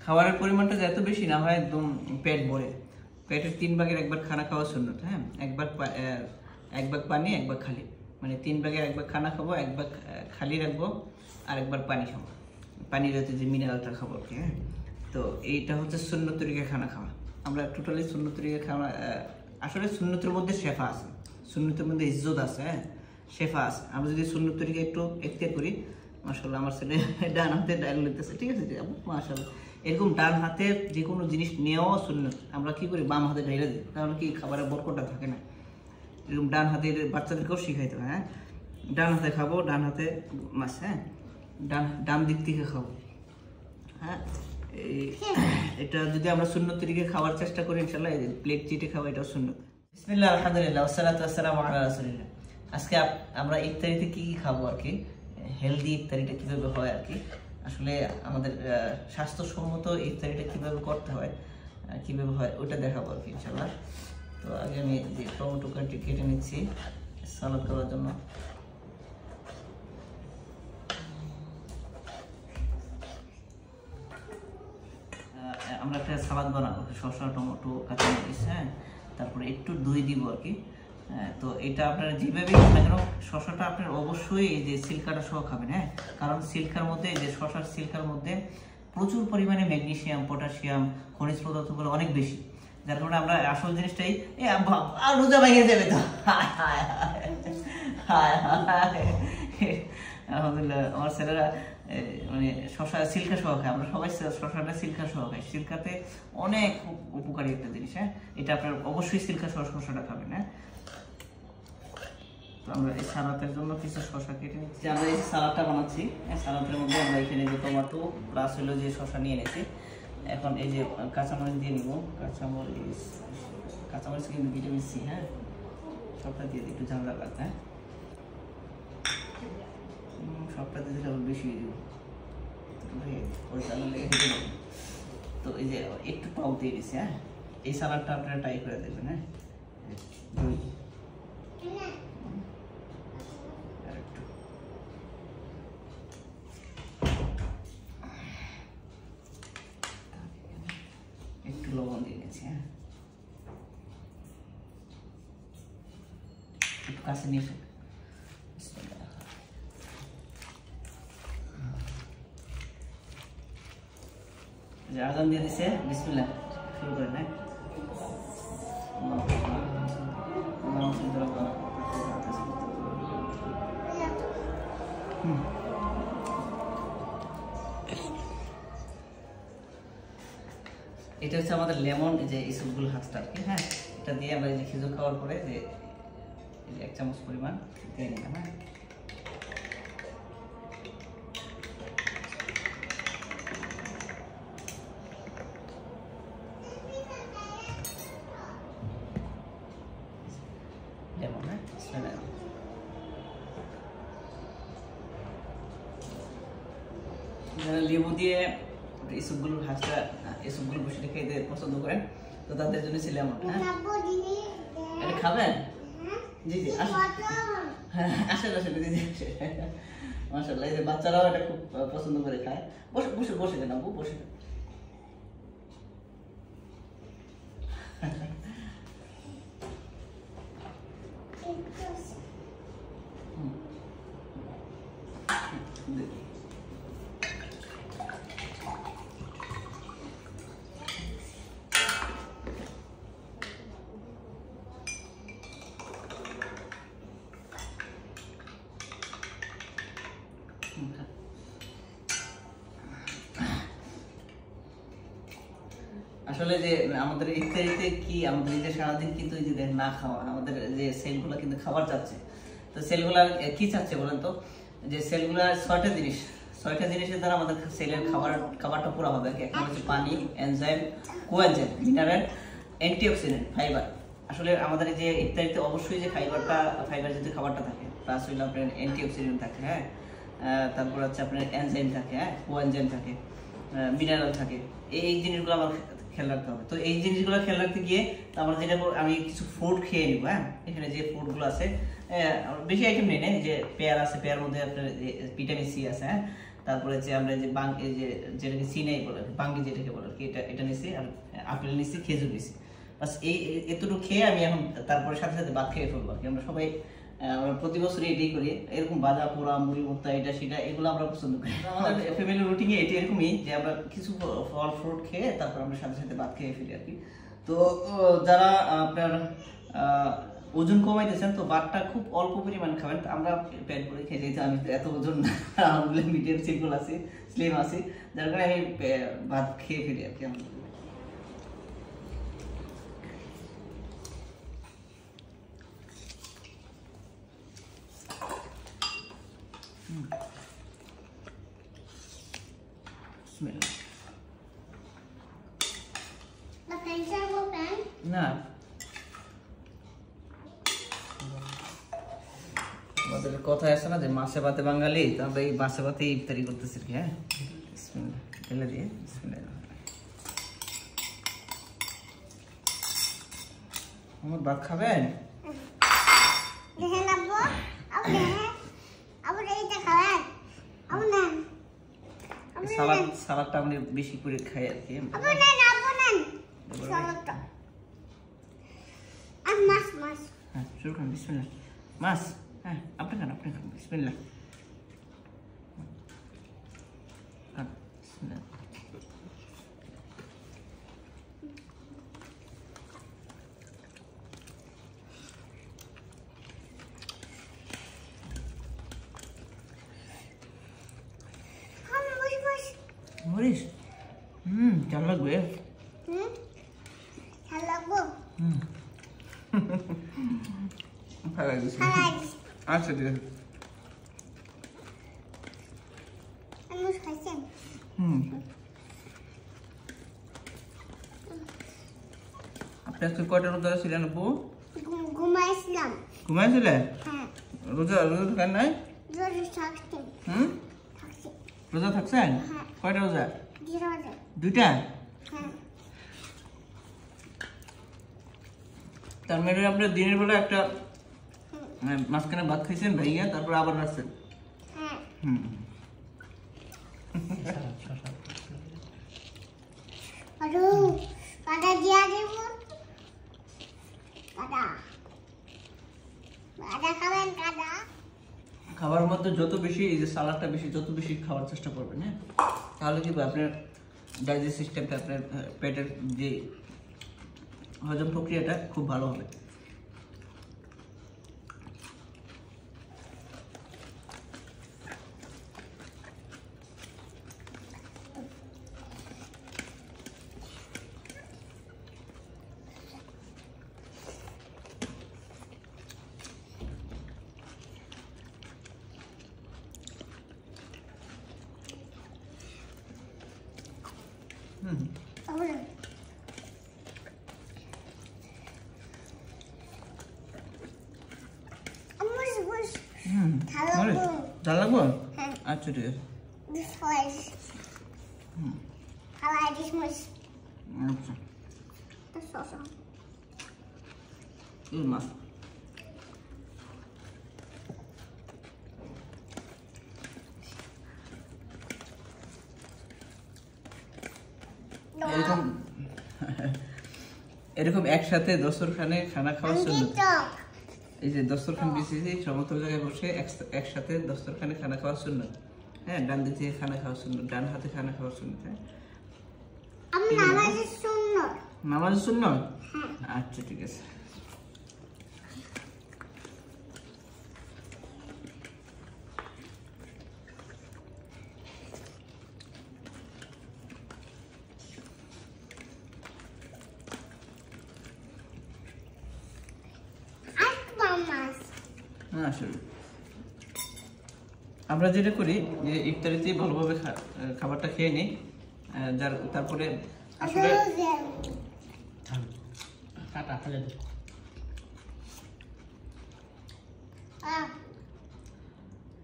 খাবারের পরিমাণটা যত বেশি না হয় একদম পেট ভরে, পেটের 3 ভাগের 1 ভাগ খানা খাওয়া সুন্নত। হ্যাঁ, 1 ভাগ পানি 1 ভাগ খালি, মানে 3 ভাগের 1 ভাগ খানা খাবো, 1 ভাগ খালি রাখবো, আর 1 ভাগ পানি খাবো, পানির হচ্ছে যে মিনারেলটা খাবো আর কি। হ্যাঁ, তো এইটা হচ্ছে সুন্নত তরিকা খানা খাওয়া। আমরা টোটালি সুন্নত তরিকা খাওয়া, আসলে সুন্নতের মধ্যে শেফা আছে, সুন্নতের মধ্যে ইজ্জত আছে, হ্যাঁ শেফা আছে। আমরা যদি সুন্নত তরিকা একটু এখতিয়ার করি, মাশাআল্লাহ আমার ছেলে ডান হাতে ডাল নিতেছে, ঠিক আছে মাশাআল্লাহ। এরকম ডান হাতে যে কোনো জিনিস নেওয়া সুন্নত। আমরা কি করি, বাম হাতে ঢেলে দিই, তাহলে কি খাবারের বরকতটা থাকে না। এরকম ডান হাতে বাচ্চাদেরকেও শিখাইতে হয়। হ্যাঁ, ডান হাতে খাবো, ডান হাতে মাছ, হ্যাঁ ডান দিক থেকে খাবো। হ্যাঁ, এটা যদি আমরা সুন্নত তরিকে খাওয়ার চেষ্টা করি ইনশাআল্লাহ, এই প্লেট চিটে খাওয়া এটাও সুন্নত। বিসমিল্লাহ, আলহামদুলিল্লাহ, ওয়াসসালাতু ওয়াসসালামু আলা রাসূলিল্লাহ। আজকে আমরা ইফতারিতে কি খাবো আর কি, হেলদি ইফতারিটা কিভাবে হয় আর কি, আসলে আমাদের স্বাস্থ্যসম্মত ইফতারিটা কিভাবে করতে হয়, কিভাবে হয় ওটা দেখাবো আর কি ইনশাআল্লাহ। তো আগে আমি যে টমেটো কেটে নিচ্ছি সালাদ করার জন্য। আমরা একটা সালাদ বানাবো, শসা, টমেটো, কাঁচামরিচ, হ্যাঁ তারপরে একটু দই দিব আর কি। তো এটা আপনারা যেভাবে না কেন, শসাটা আপনার অবশ্যই এই যে সিল্কাটা সহ খাবেন। হ্যাঁ, কারণ সিল্কার মধ্যে, এই যে শসার সিল্কার মধ্যে প্রচুর পরিমাণে ম্যাগনেসিয়াম, পটাশিয়াম, খনিজ পদার্থগুলো অনেক বেশি, যার কারণে আমরা আসল জিনিসটাই রোজা ভেঙে যাবে তো। আলহামদুলিল্লাহ, আমার ছেলেরা মানে শসা সিল্কা সহ খায়, আমরা সবাই শসাটা সিল্কা সহ খাই। সিল্কাতে অনেক উপকারী একটা জিনিস। হ্যাঁ, এটা আপনার অবশ্যই সিল্কা সহ শসাটা খাবেন। হ্যাঁ, তো আমরা এই সালাদের জন্য কিছু শসা কেটে নিচ্ছি। আমরা এই সালাদটা বানাচ্ছি, সালাদের মধ্যে আমরা এখানে যে টমেটো প্লাস হলো যে শসা নিয়ে নিয়েছি। এখন এই যে কাঁচামরিচ দিয়ে নিব, কাঁচামরিচ কিন্তু ভিটামিন সি, হ্যাঁ সবটা দিয়ে একটু ঝামেলা লাগবে। হ্যাঁ, সবটা দিতে বেশি দিব, তো এই যে একটু টক দিয়ে দিচ্ছি। হ্যাঁ, এই সালাডটা আপনারা ট্রাই করে দেখবেন। হ্যাঁ, একটু লবণ দিয়ে নিচ্ছি। হ্যাঁ, একটু কাছে নিয়ে আজান দিয়ে দিছে, বিসমিল্লাহ শুরু করেন। হ্যাঁ, এটা হচ্ছে আমাদের লেমন, যে ইসবগুল হাঁসটা আর কি। হ্যাঁ, এটা দিয়ে আমরা এই যে খেজুর খাওয়ার পরে যে 1 চামচ পরিমাণ দিয়ে নিলাম। হ্যাঁ, লেবু দিয়ে ইসবগুলোর হাঁসটা, ইসবগুলো বসে খেতে পছন্দ করেন, তো তাদের জন্য ছিল এমন। হ্যাঁ, এটা খাবেন? জি জি, আসেন আসেন দিদি, মাশাআল্লাহ। এই যে বাচ্চারাও এটা খুব পছন্দ করে খায়। বসে বসে বসে দেন আপু, বসে দেন। আসলে যে আমাদের ইফতারিতে কি, আমাদের এই যে সারাদিন কিন্তু এই যে না খাওয়া, আমাদের যে সেলগুলো কিন্তু খাবার চাচ্ছে, তো সেলগুলা কি চাচ্ছে বলেন তো, যে সেলগুলা 6টা জিনিসের দ্বারা আমাদের সেলের খাবারটা পুরো হবে। একটা হচ্ছে পানি, enzyme, coenzyme, mineral, antioxidant, fibre. আসলে আমাদের যে ইফতারিতে অবশ্যই যে ফাইবার যদি খাবারটা থাকে, প্লাস হইলে আপনার অ্যান্টিঅক্সিডেন্ট থাকে। হ্যাঁ, তারপর হচ্ছে আপনার এনজাইম থাকে, হ্যাঁ কোএনজাইম থাকে, মিনারেল থাকে। এই জিনিসগুলো আমার খেয়াল রাখতে হবে। তো এই জিনিসগুলো খেয়াল রাখতে গিয়ে আমরা যেটা আমি কিছু ফ্রুট খেয়ে নিব। হ্যাঁ, এখানে যে ফ্রুটগুলো আছে, বেশি আইটেম নেই, যে পেয়ার আছে, পেয়ার মধ্যে আপনার ভিটামিন সি আছে। হ্যাঁ, তারপরে যে আমরা যে এই যে যেটাকে সিনাই বলে বাঙ্গি যেটাকে বলে কি এটা নিছি, আর আপেল নিছি, খেজুর নিছি। বাস এতটুকু খেয়ে আমি এখন তারপরে সাথে সাথে ভাত খেয়ে ফেলবো আর কি। আমরা সবাই প্রতি বছরই এটাই করি, এরকম ভাজা পোড়া মুড়ি ভর্তা এটা সেটা এগুলো আমরা পছন্দ করি। আমাদের ফ্যামিলি রুটিনে এটা এরকমই যে আমরা কিছু ফল ফ্রুট খেয়ে তারপর আমরা সাথে সাথে ভাত খেয়ে ফেলি আর কি। তো যারা আপনার ওজন কমাইতেছেন তো ভাতটা খুব অল্প পরিমাণ খাবেন। আমরা পেট ভরে খেয়ে যাই, আমি তো এত ওজন না, আলহামদুলিল্লাহ মিডিয়াম সিম্পল আছি, স্লিম আছি, যার কারণে আমি ভাত খেয়ে ফেলি আর কি। না আমাদের কথা আছে না যে মাছে ভাতে বাঙালি, তো আমরা এই মাছে ভাতে ইফতারি করতেছি। হ্যাঁ ফেলে দিয়ে আমার ভাত খাবেন? সালাদটা আমি বেশি করে খাই আর কি। হ্যাঁ শুরু করুন, বিসমিল্লাহ। মাছ, হ্যাঁ আপনি খান বিসমিল্লাহ। মরিস ঝাল লাগবে। আচ্ছা ঠিক আছে। আপনি আজকে কয়টা রোজা ছিলেন আপু? ঘুমাইছিলাম। ঘুমাইছিলেন? হ্যাঁ। রোজা থাকেন নাই? রোজা থাকছেন? কয়টা রোজা? দুইটা। তার মানে আপনি দিনের বেলা একটা মাঝখানে ভাত খাইছেন ভাইয়া, তারপর আবার রাখছেন। খাবার মধ্যে যত বেশি এই যে সালাদটা বেশি, যত বেশি খাওয়ার চেষ্টা করবেন, হ্যাঁ, তাহলে কি আপনার ডাইজেস্ট সিস্টেমটা, আপনার পেটের যে হজম প্রক্রিয়াটা খুব ভালো হবে। ডাল লাগবো? আচ্ছা ঠিক আছে। মাছ এরকম একসাথে দস্তরখানে খানা খাওয়ার সুন্নাত। এই যে দস্তরখান বিছিয়ে সমতল জায়গায় বসে একসাথে দস্তরখানে খানা খাওয়ার সুন্নাত। হ্যাঁ, ডান দিক থেকে খানা খাওয়ার সুন্নাত, ডান হাতে খানা খাওয়ার সুন্নাত। হ্যাঁ, নামাজের সুন্নাত। আচ্ছা ঠিক আছে। আমরা যেটা করি যে ইফতারিতে ভালোভাবে খাবারটা খেয়ে নিই, তারপরে আসলে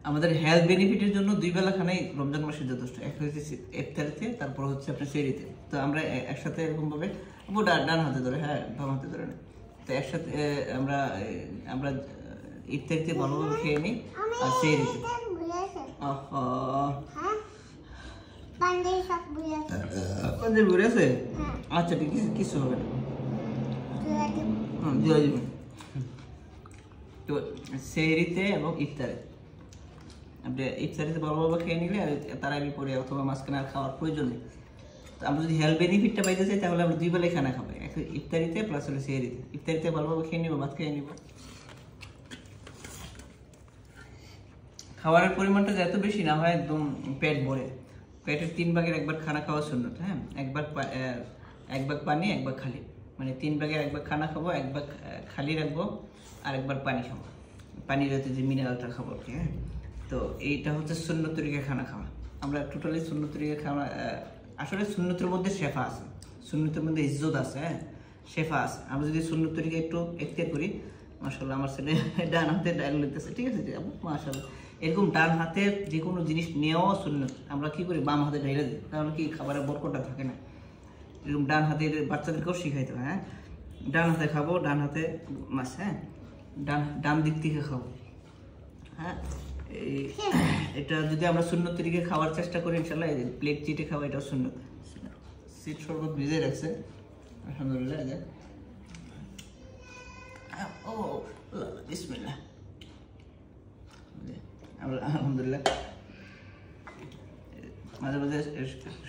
আমাদের হেলথ বেনিফিটের জন্য 2 বেলা খানাই রমজান মাসে যথেষ্ট। এক হচ্ছে ইফতারিতে, তারপর হচ্ছে আপনার সেহরিতে। তো আমরা একসাথে এরকম ভাবে ডান হাতে ধরে, হ্যাঁ বাম হাতে ধরে না, তো একসাথে আমরা ইফতারিতে ভালোভাবে খেয়ে নিই আর সেহরিতে। পাঞ্জাবি সব বুঝে আছে। পাঞ্জাবি ঘুরে আছে? হ্যাঁ। আচ্ছা ঠিক আছে, কিছু হবে না। তুই আগে দিয়ে দিবেন। তো সেহরিতে এবং ইফতারে আপনি ইফতারিতে ভালোভাবে খেয়ে নিলে আর তার আগে পরে অথবা মাঝখানে আর খাওয়ার প্রয়োজন নেই। তো আমরা যদি হেলথ বেনিফিটটা পাইতে চাই তাহলে আমরা 2 বেলায় খানা খাবো, ইফতারিতে প্লাস হলো সেহরিতে। ইফতারিতে ভালোভাবে খেয়ে নিব, ভাত খেয়ে নিব। খাবারের পরিমাণটা যত বেশি না হয় একদম পেট ভরে, পেটের 3 ভাগের 1 ভাগ খানা খাওয়া সুন্নত। হ্যাঁ, 1 ভাগ পানি 1 ভাগ খালি, মানে 3 ভাগের 1 ভাগ খানা খাবো, 1 ভাগ খালি রাখবো, আর 1 ভাগ পানি খাবো। পানির সাথে যে মিনারেলটা খাবো আর কি। হ্যাঁ, তো এইটা হচ্ছে সুন্নত তরিকা খানা খাওয়া। আমরা টোটালি সুন্নত তরিকা খাওয়া, আসলে সুন্নতের মধ্যে শেফা আছে, সুন্নতের মধ্যে ইজ্জত আছে। হ্যাঁ, শেফা আছে। আমরা যদি সুন্নত তরিকা একটু এখতিয়ার করি, মাশাআল্লাহ আমার ছেলে ডান হাতে ডাল নিতেছে, ঠিক আছে মাশাআল্লাহ। এরকম ডান হাতে যে কোনো জিনিস নেওয়া সুন্নত। আমরা কি করি, বাম হাতে ঢেলে দিই, তাহলে কি খাবারের বরকতটা থাকে না। এরকম ডান হাতে বাচ্চাদেরকেও শিখাইতে হয়। হ্যাঁ, ডান হাতে খাবো, ডান হাতে মাছ। হ্যাঁ, ডান দিক থেকে খাবো। হ্যাঁ, এটা যদি আমরা সুন্নত তরিকে খাওয়ার চেষ্টা করি ইনশাল্লাহ, এই যে প্লেট চিটে খাওয়া, এটাও সুন্নত। সিট শরবত ভিজে রাখছে আলহামদুলিল্লাহ। ও বিসমিল্লাহ, আলহামদুলিল্লাহ। মাঝে মাঝে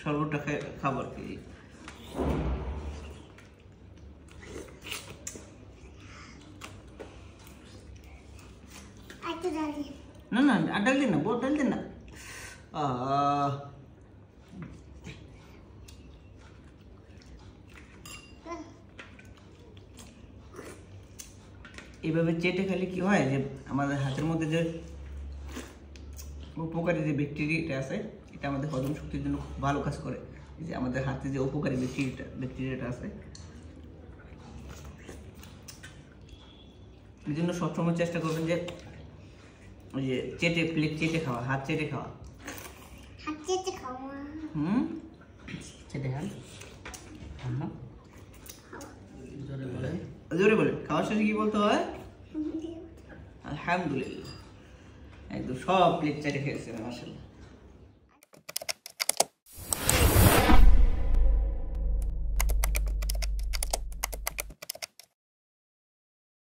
শরবতটা খাবো আর কি। আইতো দাঁড়িয়ে না না, আর ডাল দিন না, বড় ডাল দিন না। এইভাবে চেটে খেলে কি হয়, যে আমাদের হাতের মধ্যে যে উপকারী যে ব্যাকটেরিয়াটা আছে, এটা আমাদের হজম শক্তির জন্য খুব ভালো কাজ করে। যে আমাদের হাতে যে উপকারী ব্যাকটেরিয়াটা আছে, এই জন্য সবসময় চেষ্টা করবেন যে ওই যে চেটে, প্লেট চেটে খাওয়া, হাত চেটে খাওয়া। হাত চেটে খাওয়া। চেটে খান। জোরে বলেন, খাওয়ার শেষে কি বলতে হয়? আলহামদুলিল্লাহ। একদম সব প্লেট চেটে খেয়েছে মাশাআল্লাহ।